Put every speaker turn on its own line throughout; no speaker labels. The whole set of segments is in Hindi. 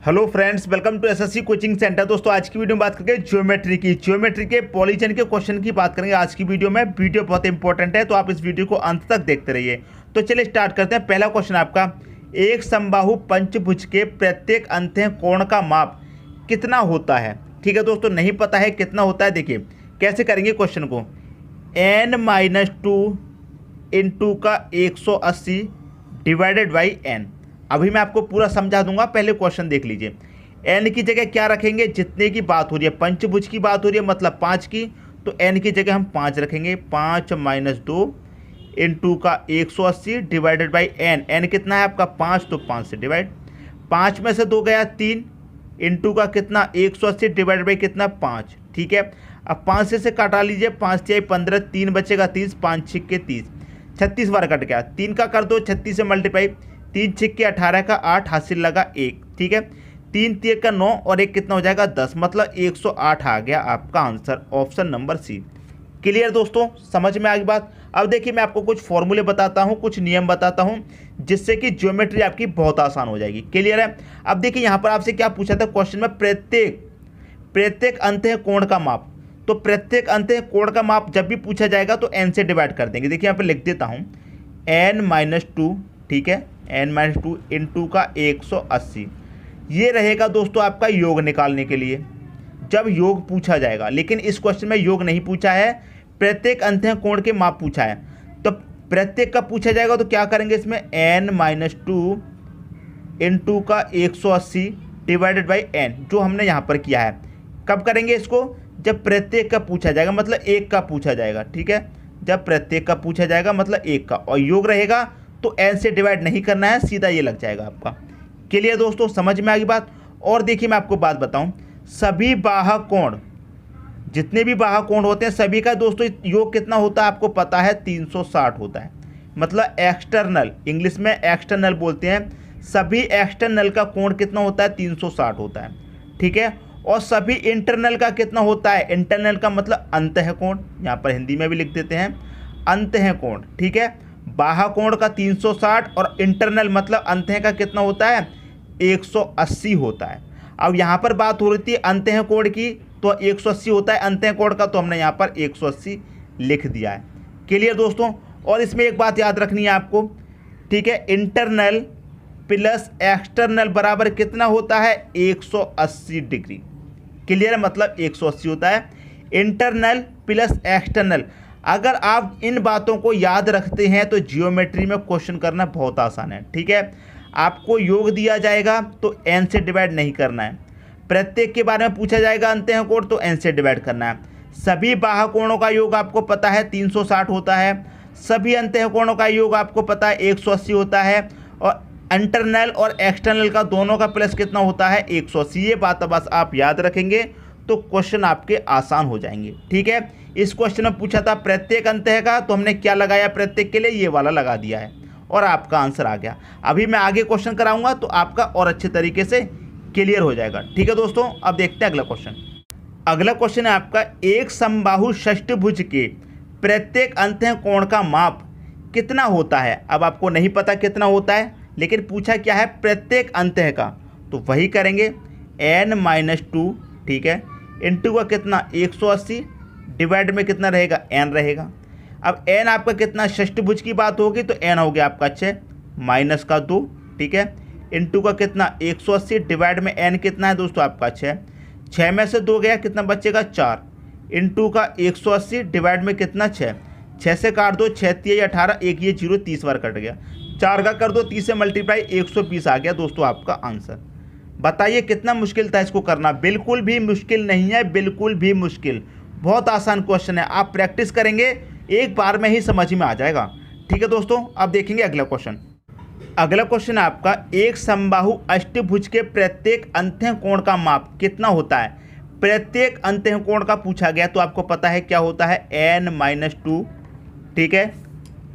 Hello friends, welcome to SSC coaching centre. दोस्तों आज की वीडियो में बात करेंगे ज्योमेट्री के पॉलीजन के क्वेश्चन की बात करेंगे आज की वीडियो में। वीडियो बहुत इंपॉर्टेंट है तो आप इस वीडियो को अंत तक देखते रहिए। तो चलिए स्टार्ट करते हैं। पहला क्वेश्चन आपका, एक समबाहु पंचभुज के प्रत्येक अंतः कोण का माप कितना होता है। ठीक है दोस्तों, नहीं पता है कितना होता है। देखिए कैसे करेंगे क्वेश्चन को, n-2 इंटू का 180 डिवाइडेड बाई n। अभी मैं आपको पूरा समझा दूंगा, पहले क्वेश्चन देख लीजिए। n की जगह क्या रखेंगे, जितने की बात हो रही है, पंचभुज की बात हो रही है मतलब 5 की, तो n की जगह हम 5 रखेंगे। 5 - 2 इंटू का 180 डिवाइडेड बाई n। n कितना है आपका 5, तो 5 से डिवाइड। 5 में से 2 गया 3 इंटू का कितना 180 डिवाइडेड बाई कितना 5। ठीक है, अब 5 से काटा लीजिए, 5 × 15, 3 बचेगा 30, 5 × 6 = 30, 36 बार कट गया। 3 का कर दो 36 से मल्टीप्लाई, 3 × 6 = 18 का 8, हासिल लगा 1। ठीक है, 3 × 3 का 9 और 1 कितना हो जाएगा 10, मतलब 108 आ गया आपका answer, option number C. Clear दोस्तों, समझ में आ गई बात। अब देखिए मैं आपको कुछ फॉर्मूले बताता हूँ, कुछ नियम बताता हूँ, जिससे कि ज्योमेट्री आपकी बहुत आसान हो जाएगी। क्लियर है। अब देखिए यहाँ पर आपसे क्या पूछा था क्वेश्चन में, प्रत्येक अंतः कोण का माप। तो प्रत्येक अंतः कोण का माप जब भी पूछा जाएगा तो n से डिवाइड कर देंगे। देखिए यहाँ पर लिख देता हूँ n-2, ठीक है, n-2 इंटू का 180। ये रहेगा दोस्तों आपका योग निकालने के लिए, जब योग पूछा जाएगा। लेकिन इस क्वेश्चन में योग नहीं पूछा है, प्रत्येक अंतः कोण के माप पूछा है। तो प्रत्येक का पूछा जाएगा तो क्या करेंगे, इसमें n-2 इंटू का 180 डिवाइडेड बाई n, जो हमने यहाँ पर किया है। कब करेंगे इसको, जब प्रत्येक का पूछा जाएगा, मतलब एक का पूछा जाएगा। ठीक है, जब प्रत्येक का पूछा जाएगा मतलब एक का, और योग रहेगा तो n से डिवाइड नहीं करना है, सीधा ये लग जाएगा आपका। क्लियर दोस्तों, समझ में आ गई बात। और देखिए मैं आपको बात बताऊं, सभी बाह्य कोण, जितने भी बाह्य कोण होते हैं सभी का दोस्तों योग कितना होता है आपको पता है, 360 होता है। मतलब एक्सटर्नल, इंग्लिश में एक्सटर्नल बोलते हैं, सभी एक्सटर्नल का कोण कितना होता है 360 होता है। ठीक है, और सभी इंटरनल का कितना होता है, इंटरनल का मतलब अंतः कोण, यहाँ पर हिंदी में भी लिख देते हैं अंतः कोण। ठीक है, बाह्य कोण का 360 और इंटरनल मतलब अंतः का कितना होता है 180 होता है। अब यहाँ पर बात हो रही थी अंतः कोण की, तो 180 होता है अंतः कोण का, तो हमने यहाँ पर 180 लिख दिया है। क्लियर दोस्तों। और इसमें एक बात याद रखनी है आपको, ठीक है, इंटरनल प्लस एक्सटर्नल बराबर कितना होता है 180 डिग्री। क्लियर है, मतलब 180 होता है इंटरनल प्लस एक्सटर्नल। अगर आप इन बातों को याद रखते हैं तो जियोमेट्री में क्वेश्चन करना बहुत आसान है। ठीक है, आपको योग दिया जाएगा तो n से डिवाइड नहीं करना है, प्रत्येक के बारे में पूछा जाएगा अंतः कोण तो n से डिवाइड करना है। सभी बाह्य कोणों का योग आपको पता है 360 होता है, सभी अंतः कोणों का योग आपको पता है 180 होता है, और इंटरनल और एक्सटर्नल का दोनों का प्लस कितना होता है 180। ये बात बस आप याद रखेंगे तो क्वेश्चन आपके आसान हो जाएंगे। ठीक है, इस क्वेश्चन में पूछा था प्रत्येक अंतः का, तो हमने क्या लगाया प्रत्येक के लिए, ये वाला लगा दिया है और आपका आंसर आ गया। अभी मैं आगे क्वेश्चन कराऊंगा तो आपका और अच्छे तरीके से क्लियर हो जाएगा। ठीक है दोस्तों, अब देखते हैं अगला क्वेश्चन। अगला क्वेश्चन है आपका, एक समबाहु षष्ठभुज के प्रत्येक अंतः कोण का माप कितना होता है। अब आपको नहीं पता कितना होता है, लेकिन पूछा क्या है प्रत्येक अंतः का, तो वही करेंगे n-2, ठीक है, इंटू का कितना 180 डिवाइड में कितना रहेगा n रहेगा। अब n आपका कितना, षष्ठभुज की बात होगी तो n हो गया आपका 6 माइनस का 2, ठीक है, इंटू का कितना 180 डिवाइड में n कितना है दोस्तों आपका 6, 6 में से 2 गया कितना बचेगा 4, इंटू का 180 डिवाइड में कितना 6, 6 से काट दो, 6 × 3 = 18, 1 ये 0 30 बार कट गया, 4 का कर दो 30 से मल्टीप्लाई, 120 आ गया दोस्तों आपका आंसर। बताइए कितना मुश्किल था इसको करना। बिल्कुल भी मुश्किल नहीं है, बिल्कुल भी मुश्किल, बहुत आसान क्वेश्चन है। आप प्रैक्टिस करेंगे एक बार में ही समझ में आ जाएगा। ठीक है दोस्तों, अब देखेंगे अगला क्वेश्चन। अगला क्वेश्चन है आपका, एक समबाहु अष्टभुज के प्रत्येक अंतः कोण का माप कितना होता है। प्रत्येक अंतः कोण का पूछा गया तो आपको पता है क्या होता है n-2, ठीक है,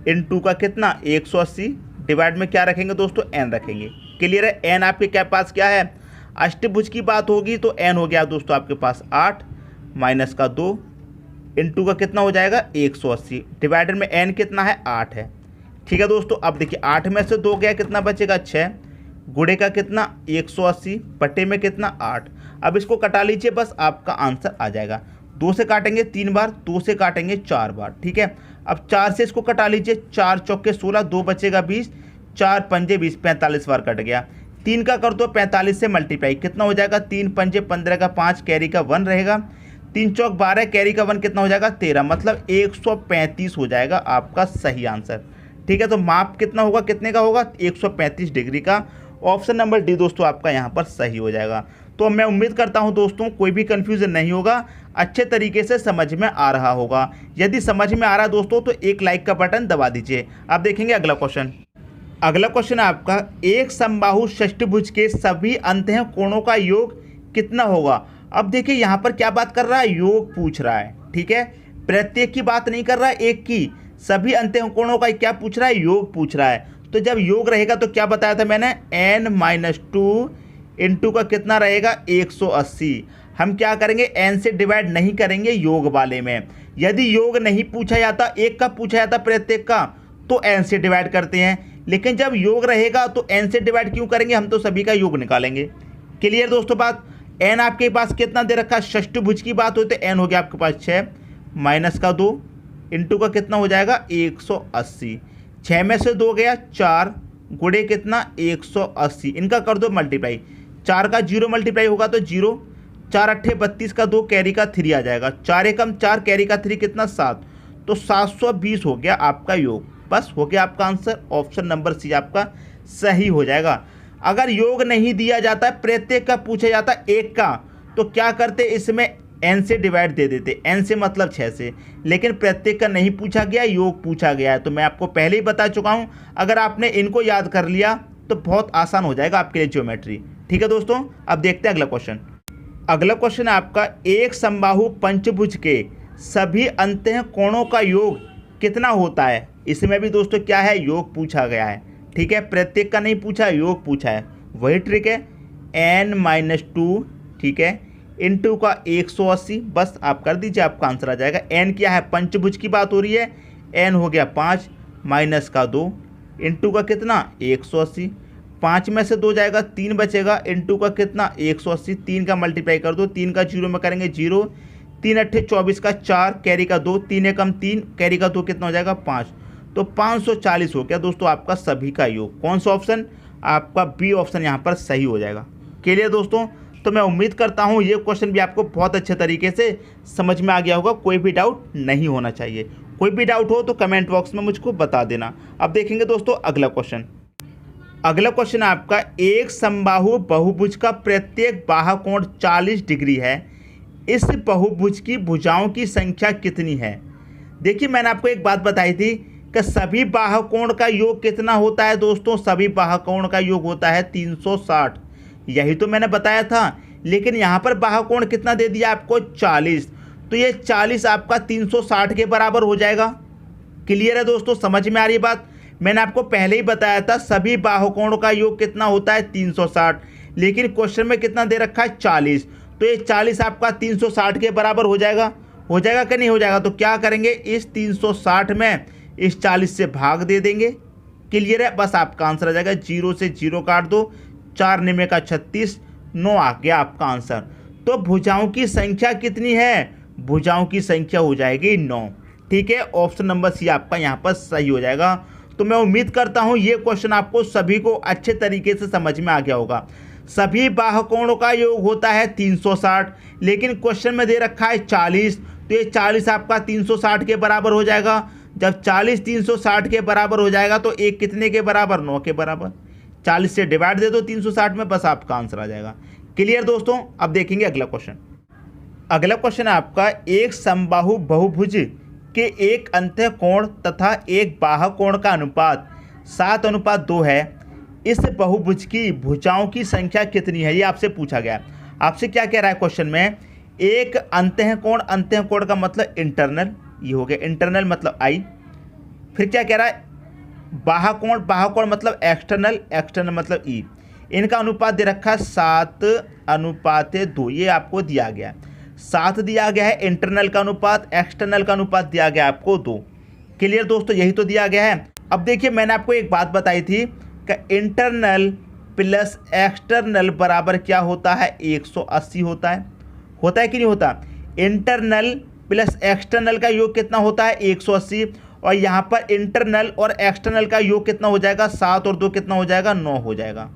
इंटू का कितना 180 डिवाइड में क्या रखेंगे दोस्तों n रखेंगे। क्लियर है, n आपके क्या पास क्या है, अष्टभुज की बात होगी तो n हो गया दोस्तों आपके पास 8 माइनस का 2 इंटू का कितना हो जाएगा 180 डिवाइडेड में n कितना है 8 है। ठीक है दोस्तों, अब देखिए 8 में से 2 गया कितना बचेगा 6, गुणे का कितना 180 बटे में कितना 8। अब इसको कटा लीजिए, बस आपका आंसर आ जाएगा। 2 से काटेंगे 3 बार, 2 से काटेंगे 4 बार, ठीक है। अब 4 से इसको कटा लीजिए, 4 चौके 16, 2 बचेगा 20, 4 पंजे 20, 45 बार कट गया। 3 का कर दो 45 से मल्टीप्लाई, कितना हो जाएगा 3 पंजे 15 का 5, कैरी का 1 रहेगा। 3 चौक 12, कैरी का 1 कितना हो जाएगा 13, मतलब 135 हो जाएगा आपका सही आंसर, ठीक है। तो माप कितना होगा, कितने का होगा 135 डिग्री का। ऑप्शन नंबर डी दोस्तों आपका यहाँ पर सही हो जाएगा। तो मैं उम्मीद करता हूँ दोस्तों कोई भी कन्फ्यूज़न नहीं होगा, अच्छे तरीके से समझ में आ रहा होगा। यदि समझ में आ रहा है दोस्तों तो एक लाइक का बटन दबा दीजिए। अब देखेंगे अगला क्वेश्चन। अगला क्वेश्चन है आपका, एक समबाहु षष्ठभुज के सभी अंतः कोणों का योग कितना होगा। अब देखिए यहाँ पर क्या बात कर रहा है, योग पूछ रहा है, ठीक है। प्रत्येक की बात नहीं कर रहा है, एक की, सभी अंतः कोणों का क्या पूछ रहा है, योग पूछ रहा है। तो जब योग रहेगा तो क्या बताया था मैंने, n-2 इंटू का कितना रहेगा 180। हम क्या करेंगे, n से डिवाइड नहीं करेंगे योग वाले में। यदि योग नहीं पूछा जाता, एक का पूछा जाता प्रत्येक का, तो n से डिवाइड करते हैं। लेकिन जब योग रहेगा तो n से डिवाइड क्यों करेंगे, हम तो सभी का योग निकालेंगे। क्लियर दोस्तों बात। n आपके पास कितना दे रखा है, षष्ठभुज की बात होती है, n हो गया आपके पास 6 माइनस का 2 इंटू का कितना हो जाएगा 180। 6 में से 2 गया 4, गुणे कितना 180, इनका कर दो मल्टीप्लाई। 4 का 0 मल्टीप्लाई होगा तो 0, 4 अट्ठे 32 का 2, कैरी का 3 आ जाएगा। 4 एकम 4, कैरी का 3 कितना 7, तो 720 हो गया आपका योग। बस हो गया आपका आंसर, ऑप्शन नंबर सी आपका सही हो जाएगा। अगर योग नहीं दिया जाता, प्रत्येक का पूछा जाता एक का, तो क्या करते, इसमें n से डिवाइड दे देते, n से मतलब 6 से। लेकिन प्रत्येक का नहीं पूछा गया, योग पूछा गया है। तो मैं आपको पहले ही बता चुका हूं, अगर आपने इनको याद कर लिया तो बहुत आसान हो जाएगा आपके लिए ज्योमेट्री, ठीक है दोस्तों। अब देखते हैं अगला क्वेश्चन। अगला क्वेश्चन है आपका, एक समबाहु पंचभुज के सभी अंतः कोणों का योग कितना होता है। इसमें भी दोस्तों क्या है, योग पूछा गया है, ठीक है। प्रत्येक का नहीं पूछा, योग पूछा है, वही ट्रिक है। n-2, ठीक है, इंटू का 180, बस आप कर दीजिए, आपका आंसर आ जाएगा। n क्या है, पंचभुज की बात हो रही है, n हो गया 5 माइनस का 2 इंटू का कितना 180। 5 में से 2 जाएगा, 3 बचेगा, इंटू का कितना 180। 3 का मल्टीप्लाई कर दो, 3 का 0 में करेंगे 0, 3 अट्ठे 24 का 4, कैरी का 2, 3 एकम 3, कैरी का 2 कितना हो जाएगा 5, तो 540 हो गया दोस्तों आपका सभी का योग। कौन सा ऑप्शन, आपका बी ऑप्शन यहाँ पर सही हो जाएगा। क्लियर दोस्तों। तो मैं उम्मीद करता हूँ ये क्वेश्चन भी आपको बहुत अच्छे तरीके से समझ में आ गया होगा, कोई भी डाउट नहीं होना चाहिए। कोई भी डाउट हो तो कमेंट बॉक्स में मुझको बता देना। अब देखेंगे दोस्तों अगला क्वेश्चन। अगला क्वेश्चन आपका, एक समबाहु बहुभुज का प्रत्येक बाहु कोण 40 डिग्री है, इस बहुभुज की भुजाओं की संख्या कितनी है। देखिए मैंने आपको एक बात बताई थी कि सभी बाहु कोण का योग कितना होता है दोस्तों, सभी बाहु कोण का योग होता है 360, यही तो मैंने बताया था। लेकिन यहाँ पर बाहु कोण कितना दे दिया आपको 40, तो ये 40 आपका 360 के बराबर हो जाएगा। क्लियर है दोस्तों, समझ में आ रही है बात। मैंने आपको पहले ही बताया था सभी बाहु कोणों का योग कितना होता है 360, लेकिन क्वेश्चन में कितना दे रखा है 40, तो ये 40 आपका 360 के बराबर हो जाएगा कि नहीं हो जाएगा। तो क्या करेंगे, इस 360 में इस 40 से भाग दे देंगे। क्लियर है, बस आपका आंसर आ जाएगा। 0 से 0 काट दो, 4 निमे का 36, 9 आ गया आपका आंसर। तो भुजाओं की संख्या कितनी है, भुजाओं की संख्या हो जाएगी 9, ठीक है। ऑप्शन नंबर सी आपका यहाँ पर सही हो जाएगा। तो मैं उम्मीद करता हूँ ये क्वेश्चन आपको सभी को अच्छे तरीके से समझ में आ गया होगा। सभी बाहु कोणों का योग होता है 360, लेकिन क्वेश्चन में दे रखा है 40, तो ये 40 आपका 360 के बराबर हो जाएगा। जब 40 360 के बराबर हो जाएगा तो एक कितने के बराबर, 9 के बराबर। 40 से डिवाइड दे दो 360 में, बस आपका आंसर आ जाएगा। क्लियर दोस्तों। अब देखेंगे अगला क्वेश्चन। अगला क्वेश्चन है आपका, एक समबाहु बहुभुज के एक अंतः कोण तथा एक बाहु कोण का अनुपात 7:2 है, इस बहुभुज की भुजाओं की संख्या कितनी है, ये आपसे पूछा गया। आपसे क्या कह रहा है क्वेश्चन में, एक अंतः कोण का मतलब इंटरनल, ये हो गया इंटरनल मतलब आई। फिर क्या कह रहा है, बाहु कोण मतलब एक्सटर्नल मतलब ई। इनका अनुपात दे रखा है 7:2, ये आपको दिया गया है। 7 दिया गया है इंटरनल का अनुपात, एक्सटर्नल का अनुपात दिया गया आपको 2। क्लियर दोस्तों, यही तो दिया गया है। अब देखिए मैंने आपको एक बात बताई थी कि इंटरनल प्लस एक्सटर्नल बराबर क्या होता है 180 होता है कि नहीं होता। इंटरनल प्लस एक्सटर्नल का योग कितना होता है 180, और यहाँ पर इंटरनल और एक्सटर्नल का योग कितना हो जाएगा 7 और 2 कितना हो जाएगा 9 हो जाएगा।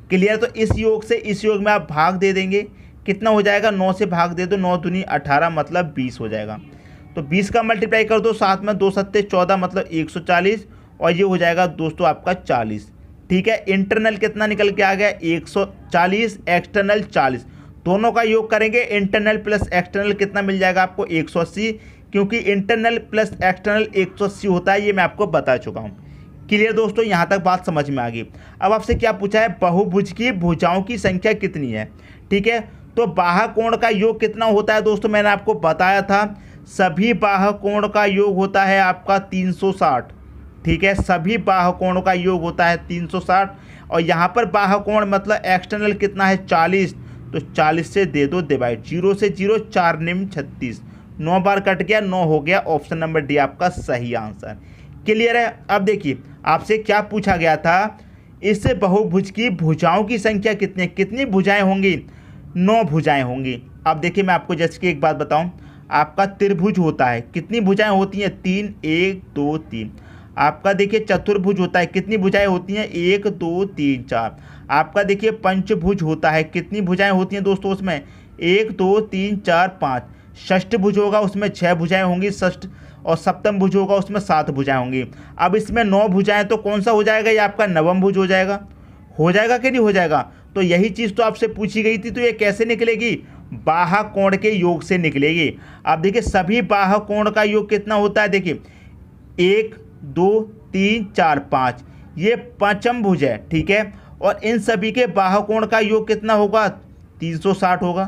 क्लियर। तो इस योग से इस योग में आप भाग दे देंगे, कितना हो जाएगा 9 से भाग दे दो, 9 दूनी 18 मतलब 20 हो जाएगा। तो 20 का मल्टीप्लाई कर दो, साथ में 2 सत्ते 14 मतलब 140, और ये हो जाएगा दोस्तों आपका 40। ठीक है। इंटरनल कितना निकल के आ गया 140, एक्सटर्नल 40, दोनों का योग करेंगे इंटरनल प्लस एक्सटर्नल कितना मिल जाएगा आपको 180, क्योंकि इंटरनल प्लस एक्सटर्नल 180 होता है, ये मैं आपको बता चुका हूँ। क्लियर दोस्तों, यहाँ तक बात समझ में आ गई। अब आपसे क्या पूछा है, बहुभुज की भुजाओं की संख्या कितनी है। ठीक है। तो बाह्य कोण का योग कितना होता है दोस्तों, मैंने आपको बताया था सभी बाह्य कोण का योग होता है आपका 360। ठीक है। सभी बाह्य कोण का योग होता है 360, और यहाँ पर बाह्य कोण मतलब एक्सटर्नल कितना है 40, तो 40 से दे दो डिवाइड, 0 से 0 4 निम 36, 9 बार कट गया, 9 हो गया। ऑप्शन नंबर डी आपका सही आंसर। क्लियर है। अब देखिए आपसे क्या पूछा गया था, इस बहुभुज की भुजाओं की संख्या कितनी भुजाएं होंगी, 9 भुजाएं होंगी। अब देखिए मैं आपको जैसे कि एक बात बताऊं, आपका त्रिभुज होता है कितनी भुजाएं होती हैं 3, 1 2 3। आपका देखिए चतुर्भुज होता है कितनी भुजाएं होती हैं 1 2 3 4। आपका देखिए पंचभुज होता है कितनी भुजाएं होती हैं दोस्तों उसमें 1 2 3 4 5। षष्ठभुज होगा उसमें 6 भुजाएं होंगी षष्ठ, और सप्तम भुज होगा उसमें 7 भुजाएं होंगी। अब इसमें 9 भुजाएं, तो कौन सा हो जाएगा, ये आपका नवम भुज हो जाएगा कि नहीं हो जाएगा। तो यही चीज़ तो आपसे पूछी गई थी, तो ये कैसे निकलेगी, बाह्य कोण के योग से निकलेगी। अब देखिए सभी बाह्य कोण का योग कितना होता है, देखिए 1 2 3 4 5, ये पांचम भुज है। ठीक है। और इन सभी के बाह्य कोण का योग कितना होगा 360 होगा।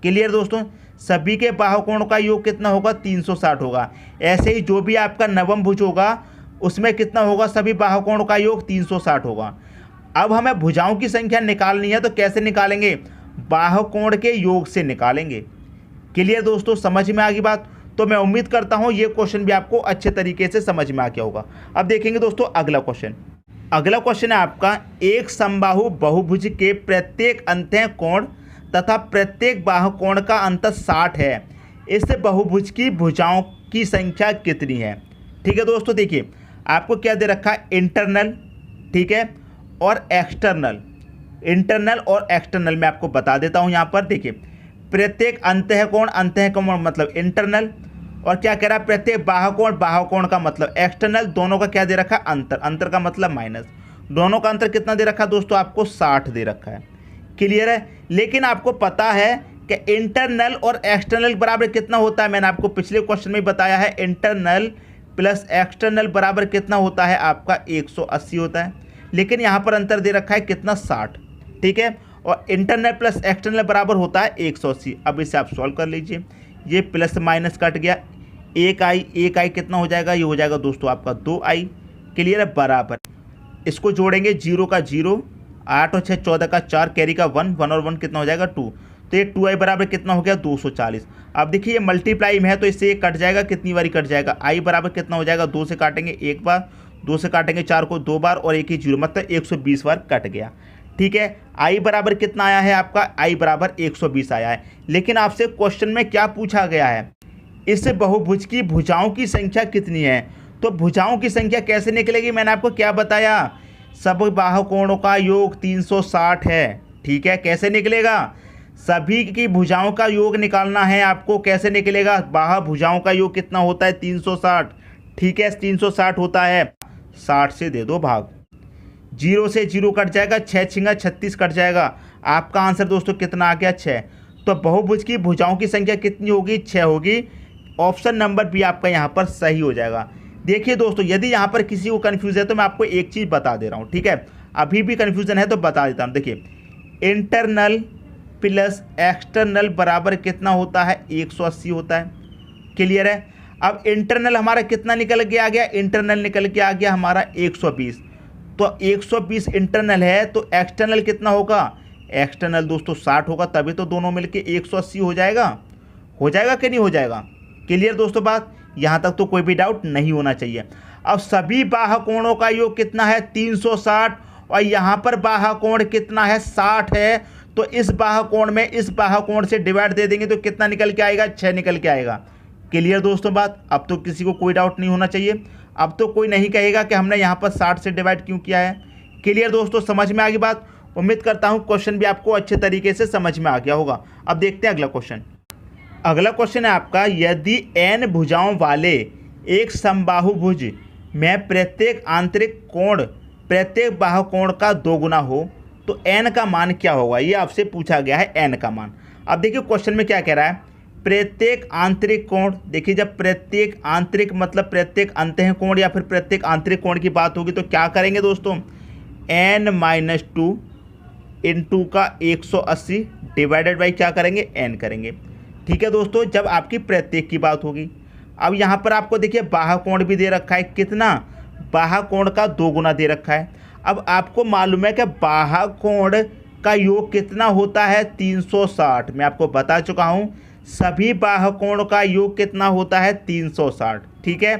क्लियर दोस्तों, सभी के बाह्य कोण का योग कितना होगा 360 होगा। ऐसे ही जो भी आपका नवम भुज होगा उसमें कितना होगा, सभी बाह्य कोण का योग 360 होगा। अब हमें भुजाओं की संख्या निकालनी है, तो कैसे निकालेंगे, बाह्य कोण के योग से निकालेंगे। क्लियर दोस्तों, समझ में आ गई बात। तो मैं उम्मीद करता हूं ये क्वेश्चन भी आपको अच्छे तरीके से समझ में आ गया होगा। अब देखेंगे दोस्तों अगला क्वेश्चन है आपका, एक समबाहु बहुभुज के प्रत्येक अंतः कोण तथा प्रत्येक बाह्य कोण का अंतर 60 है, इस बहुभुज की भुजाओं की संख्या कितनी है। ठीक है दोस्तों, देखिए आपको क्या दे रखा है, इंटरनल, ठीक है, और एक्सटर्नल। इंटरनल और एक्सटर्नल मैं आपको बता देता हूं। यहाँ पर देखिए प्रत्येक अंतः कोण मतलब इंटरनल, और क्या कह रहा है प्रत्येक बाह्य कोण का मतलब एक्सटर्नल। दोनों का क्या दे रखा है, अंतर का मतलब माइनस। दोनों का अंतर कितना दे रखा है दोस्तों, आपको 60 दे रखा है। क्लियर है। लेकिन आपको पता है कि इंटरनल और एक्सटर्नल बराबर कितना होता है, मैंने आपको पिछले क्वेश्चन में बताया है, इंटरनल प्लस एक्सटर्नल बराबर कितना होता है आपका 180 होता है। लेकिन यहाँ पर अंतर दे रखा है कितना 60। ठीक है। और इंटरनल प्लस एक्सटर्नल बराबर होता है 180। अब इसे आप सॉल्व कर लीजिए, ये प्लस माइनस कट गया, एक आई कितना हो जाएगा, ये हो जाएगा दोस्तों आपका 2i। क्लियर है। बराबर इसको जोड़ेंगे, 0 का 0, 8 और 6 14 का 4, कैरी का 1, 1 और 1 कितना हो जाएगा 2। तो ये 2i बराबर कितना हो गया 240। अब देखिए ये मल्टीप्लाई में है तो इससे ये कट जाएगा, कितनी बारी कट जाएगा, i बराबर कितना हो जाएगा, 2 से काटेंगे 1 बार, 2 से काटेंगे 4 को 2 बार, और 1 ही 0 मतलब 120 बार कट गया। ठीक है। i बराबर कितना आया है आपका, i बराबर 120 आया है। लेकिन आपसे क्वेश्चन में क्या पूछा गया है, इस बहुभुज की भुजाओं की संख्या कितनी है। तो भुजाओं की संख्या कैसे निकलेगी, मैंने आपको क्या बताया, सब बाह्य कोणों का योग 360 है। ठीक है। कैसे निकलेगा, सभी की भुजाओं का योग निकालना है आपको। कैसे निकलेगा, बाह्य भुजाओं का योग कितना होता है 360। ठीक है। 360 होता है, 60 से दे दो भाग, 0 से 0 कट जाएगा, 6 छिंगा 36 कट जाएगा। आपका आंसर दोस्तों कितना आ गया 6। तो बहुभुज की भुजाओं की संख्या कितनी होगी, 6 होगी। ऑप्शन नंबर बी आपका यहाँ पर सही हो जाएगा। देखिए दोस्तों यदि यहाँ पर किसी को कन्फ्यूज़ है तो मैं आपको एक चीज़ बता दे रहा हूँ। ठीक है। अभी भी कन्फ्यूज़न है तो बता देता हूँ। देखिए इंटरनल प्लस एक्सटर्नल बराबर कितना होता है 180 होता है। क्लियर है। अब इंटरनल हमारा कितना निकल के आ गया, इंटरनल निकल के आ गया हमारा 120। तो 120 इंटरनल है, तो एक्सटर्नल कितना होगा, एक्सटर्नल दोस्तों 60 होगा, तभी तो दोनों मिलके 180 हो जाएगा कि नहीं हो जाएगा। क्लियर दोस्तों बात, यहाँ तक तो कोई भी डाउट नहीं होना चाहिए। अब सभी बाह्य कोणों का योग कितना है 360, और यहाँ पर बाह्य कोण कितना है 60 है, तो इस बाह्य कोण में इस बाह्य कोण से डिवाइड दे देंगे तो कितना निकल के आएगा, 6 निकल के आएगा। क्लियर दोस्तों बात, अब तो किसी को कोई डाउट नहीं होना चाहिए, अब तो कोई नहीं कहेगा कि हमने यहाँ पर 60 से डिवाइड क्यों किया है। क्लियर दोस्तों, समझ में आ गई बात। उम्मीद करता हूँ क्वेश्चन भी आपको अच्छे तरीके से समझ में आ गया होगा। अब देखते हैं अगला क्वेश्चन। अगला क्वेश्चन है आपका, यदि n भुजाओं वाले एक समबाहुभुज में प्रत्येक आंतरिक कोण प्रत्येक बाह्य कोण का 2 गुना हो तो n का मान क्या होगा। ये आपसे पूछा गया है n का मान। अब देखिए क्वेश्चन में क्या कह रहा है, प्रत्येक आंतरिक कोण। देखिए जब प्रत्येक आंतरिक मतलब प्रत्येक अंतः कोण या फिर प्रत्येक आंतरिक कोण की बात होगी तो क्या करेंगे दोस्तों, n-2 इंटू का 180 डिवाइडेड बाई क्या करेंगे, n करेंगे। ठीक है दोस्तों, जब आपकी प्रत्येक की बात होगी। अब यहाँ पर आपको देखिए बाह्य कोण भी दे रखा है, कितना, बाह्य कोण का 2 गुना दे रखा है। अब आपको मालूम है कि बाह्य कोण का योग कितना होता है, 360। मैं आपको बता चुका हूँ सभी बाह्य कोण का योग कितना होता है, 360। ठीक है,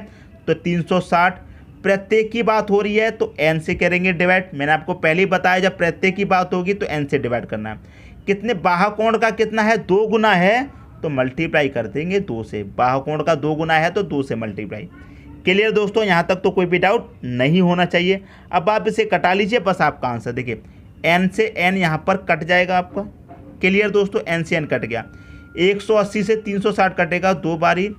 तो 360 प्रत्येक की बात हो रही है तो n से करेंगे डिवाइड। मैंने आपको पहले ही बताया जब प्रत्येक की बात होगी तो n से डिवाइड करना है। कितने, बाह्य कोण का कितना है, 2 गुना है तो मल्टीप्लाई कर देंगे 2 से। बाह्य कोण का 2 गुना है तो 2 से मल्टीप्लाई। क्लियर दोस्तों, यहाँ तक तो कोई भी डाउट नहीं होना चाहिए। अब आप इसे कटा लीजिए, बस आपका आंसर देखिए n से n यहाँ पर कट जाएगा आपका। क्लियर दोस्तों, n से n कट गया, 180 से 360 कटेगा 2 बारी,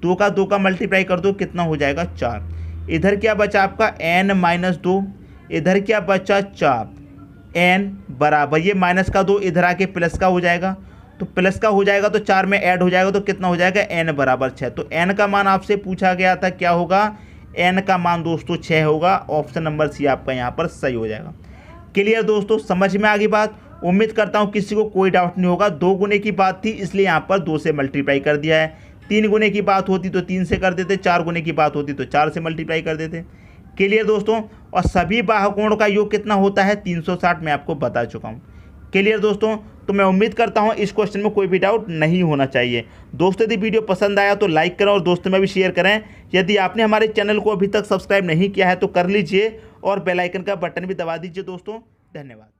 2 का 2 का मल्टीप्लाई कर दो, कितना हो जाएगा 4। इधर क्या बचा आपका n-2, इधर क्या बचा 4, n बराबर ये माइनस का 2 इधर आके प्लस का हो जाएगा, तो प्लस का हो जाएगा तो 4 में ऐड हो जाएगा तो कितना हो जाएगा, n बराबर 6। तो n का मान आपसे पूछा गया था, क्या होगा, n का मान दोस्तों 6 होगा। ऑप्शन नंबर सी आपका यहाँ पर सही हो जाएगा। क्लियर दोस्तों, समझ में आ गई बात। उम्मीद करता हूँ किसी को कोई डाउट नहीं होगा। 2 गुने की बात थी इसलिए यहाँ पर 2 से मल्टीप्लाई कर दिया है, 3 गुने की बात होती तो 3 से कर देते, 4 गुने की बात होती तो 4 से मल्टीप्लाई कर देते। क्लियर दोस्तों, और सभी बाह्य कोण का योग कितना होता है, 360, मैं आपको बता चुका हूँ। क्लियर दोस्तों, तो मैं उम्मीद करता हूँ इस क्वेश्चन में कोई भी डाउट नहीं होना चाहिए। दोस्तों यदि वीडियो पसंद आया तो लाइक करें और दोस्तों में भी शेयर करें। यदि आपने हमारे चैनल को अभी तक सब्सक्राइब नहीं किया है तो कर लीजिए और बेल आइकन का बटन भी दबा दीजिए दोस्तों। धन्यवाद।